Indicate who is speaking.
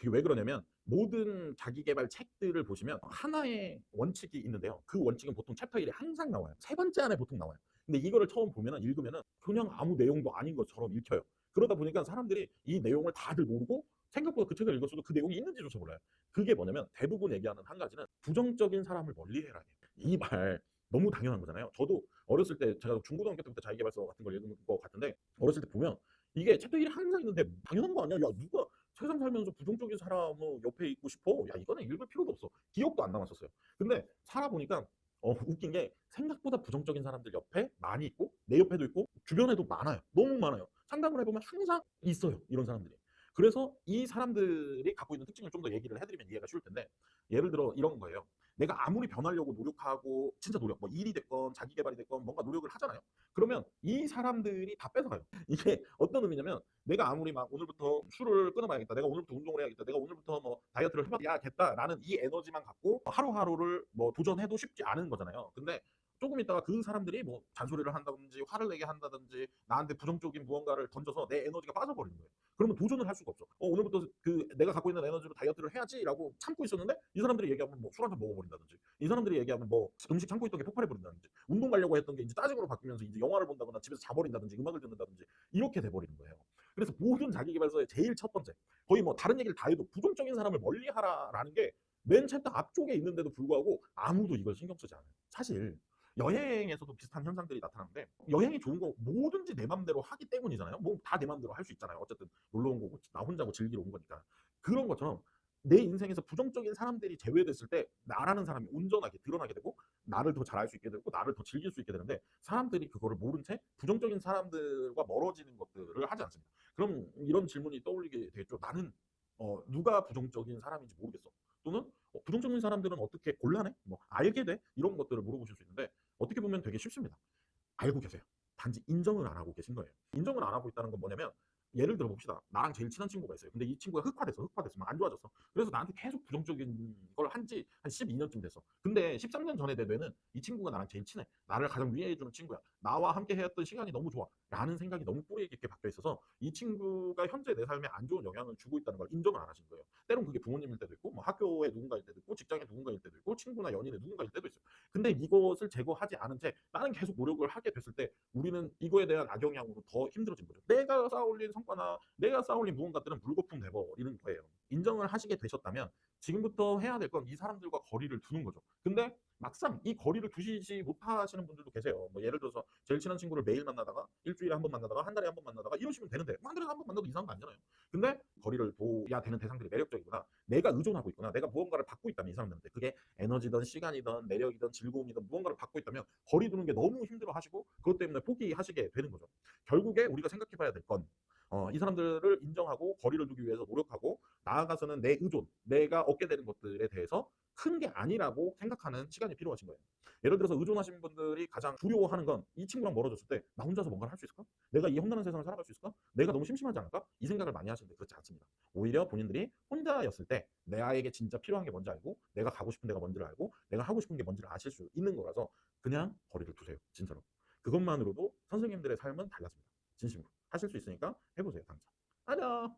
Speaker 1: 그게 왜 그러냐면 모든 자기 개발 책들을 보시면 하나의 원칙이 있는데요. 그 원칙은 보통 챕터 1에 항상 나와요. 세 번째 안에 보통 나와요. 근데 이거를 처음 보면은 읽으면은 그냥 아무 내용도 아닌 것처럼 읽혀요. 그러다 보니까 사람들이 이 내용을 다들 모르고 생각보다 그 책을 읽었어도 그 내용이 있는지조차 몰라요. 그게 뭐냐면 대부분 얘기하는 한 가지는 부정적인 사람을 멀리해라. 이 말 너무 당연한 거잖아요. 저도 어렸을 때 제가 중고등학교 때부터 자기계발서 같은 걸 읽은 것 같은데 어렸을 때 보면 이게 챕터 1이 항상 있는데 당연한 거 아니야? 야 누가 세상 살면서 부정적인 사람은 옆에 있고 싶어? 야 이거는 읽을 필요도 없어. 기억도 안 남았었어요. 근데 살아보니까 웃긴 게 생각보다 부정적인 사람들 옆에 많이 있고 내 옆에도 있고 주변에도 많아요. 너무 많아요. 상담을 해보면 항상 있어요. 이런 사람들이. 그래서 이 사람들이 갖고 있는 특징을 좀 더 얘기를 해드리면 이해가 쉬울 텐데 예를 들어 이런 거예요. 내가 아무리 변하려고 노력하고 진짜 노력 뭐 일이 됐건 자기 개발이 됐건 뭔가 노력을 하잖아요. 그러면 이 사람들이 다 뺏어가요. 이게 어떤 의미냐면 내가 아무리 막 오늘부터 술을 끊어봐야겠다. 내가 오늘부터 운동을 해야겠다. 내가 오늘부터 뭐 다이어트를 해봐야겠다라는 이 에너지만 갖고 하루하루를 뭐 도전해도 쉽지 않은 거잖아요. 근데 조금 있다가 그 사람들이 뭐 잔소리를 한다든지 화를 내게 한다든지 나한테 부정적인 무언가를 던져서 내 에너지가 빠져버리는 거예요. 그러면 도전을 할 수가 없어. 오늘부터 그 내가 갖고 있는 에너지로 다이어트를 해야지라고 참고 있었는데 이 사람들이 얘기하면 뭐 술 한 잔 먹어버린다든지 이 사람들이 얘기하면 뭐 음식 참고 있던 게 폭발해버린다든지 운동 가려고 했던 게 이제 짜증으로 바뀌면서 이제 영화를 본다거나 집에서 자버린다든지 음악을 듣는다든지 이렇게 돼버리는 거예요. 그래서 모든 자기계발서의 제일 첫 번째 거의 뭐 다른 얘기를 다 해도 부정적인 사람을 멀리하라라는 게 맨 챕터 앞쪽에 있는데도 불구하고 아무도 이걸 신경 쓰지 않아요. 사실 여행에서도 비슷한 현상들이 나타나는데 여행이 좋은 거 뭐든지 내 맘대로 하기 때문이잖아요. 뭐 다 내 맘대로 할 수 있잖아요. 어쨌든 놀러 온 거고 나 혼자고 즐기러 온 거니까. 그런 것처럼 내 인생에서 부정적인 사람들이 제외됐을 때 나라는 사람이 온전하게 드러나게 되고 나를 더 잘할 수 있게 되고 나를 더 즐길 수 있게 되는데 사람들이 그거를 모른 채 부정적인 사람들과 멀어지는 것들을 하지 않습니다. 그럼 이런 질문이 떠올리게 되겠죠. 나는 누가 부정적인 사람인지 모르겠어. 또는 부정적인 사람들은 어떻게 곤란해? 뭐 알게 돼? 이런 것들을 물어보실 수 있는데 어떻게 보면 되게 쉽습니다. 알고 계세요. 단지 인정을 안 하고 계신 거예요. 인정을 안 하고 있다는 건 뭐냐면 예를 들어 봅시다. 나랑 제일 친한 친구가 있어요. 근데 이 친구가 흑화됐어. 막 안 좋아졌어. 그래서 나한테 계속 부정적인 걸 한지 한 12년쯤 됐어. 근데 13년 전에 내 뇌는 이 친구가 나랑 제일 친해. 나를 가장 위해해주는 친구야. 나와 함께 해왔던 시간이 너무 좋아. 라는 생각이 너무 뿌리 깊게 박혀 있어서 이 친구가 현재 내 삶에 안 좋은 영향을 주고 있다는 걸 인정을 안 하신 거예요. 때론 그게 부모님일 때도 있고 뭐 학교에 누군가일 때도 있고 직장에 누군가일 때도 있고 친구나 연인의 누군가일 때도 있어요. 근데 이것을 제거하지 않은 채 나는 계속 노력을 하게 됐을 때 우리는 이거에 대한 악영향으로 더 힘들어진 거죠. 내가 쌓아올린 성과나 내가 쌓아올린 무언가들은 물거품 내버리는 거예요. 인정을 하시게 되셨다면 지금부터 해야 될 건 이 사람들과 거리를 두는 거죠. 근데 막상 이 거리를 두시지 못하시는 분들도 계세요. 뭐 예를 들어서 제일 친한 친구를 매일 만나다가 일주일에 한 번 만나다가 한 달에 한 번 만나다가 이러시면 되는데 한 달에 한 번 만나도 이상한 거 아니잖아요. 근데 거리를 둬야 되는 대상들이 매력적이구나. 내가 의존하고 있구나. 내가 무언가를 받고 있다면 이 사람들한테 그게 에너지든 시간이든 매력이든 즐거움이든 무언가를 받고 있다면 거리 두는 게 너무 힘들어 하시고 그것 때문에 포기하시게 되는 거죠. 결국에 우리가 생각해 봐야 될 건 이 사람들을 인정하고 거리를 두기 위해서 노력하고 나아가서는 내 의존, 내가 얻게 되는 것들에 대해서 큰 게 아니라고 생각하는 시간이 필요하신 거예요. 예를 들어서 의존하신 분들이 가장 두려워하는 건 이 친구랑 멀어졌을 때 나 혼자서 뭔가를 할 수 있을까? 내가 이 험난한 세상을 살아갈 수 있을까? 내가 너무 심심하지 않을까? 이 생각을 많이 하시는데 그렇지 않습니다. 오히려 본인들이 혼자였을 때 내에게 진짜 필요한 게 뭔지 알고 내가 가고 싶은 데가 뭔지를 알고 내가 하고 싶은 게 뭔지를 아실 수 있는 거라서 그냥 거리를 두세요. 진짜로. 그것만으로도 선생님들의 삶은 달라집니다. 진심으로. 하실 수 있으니까 해보세요. 당장. 안녕.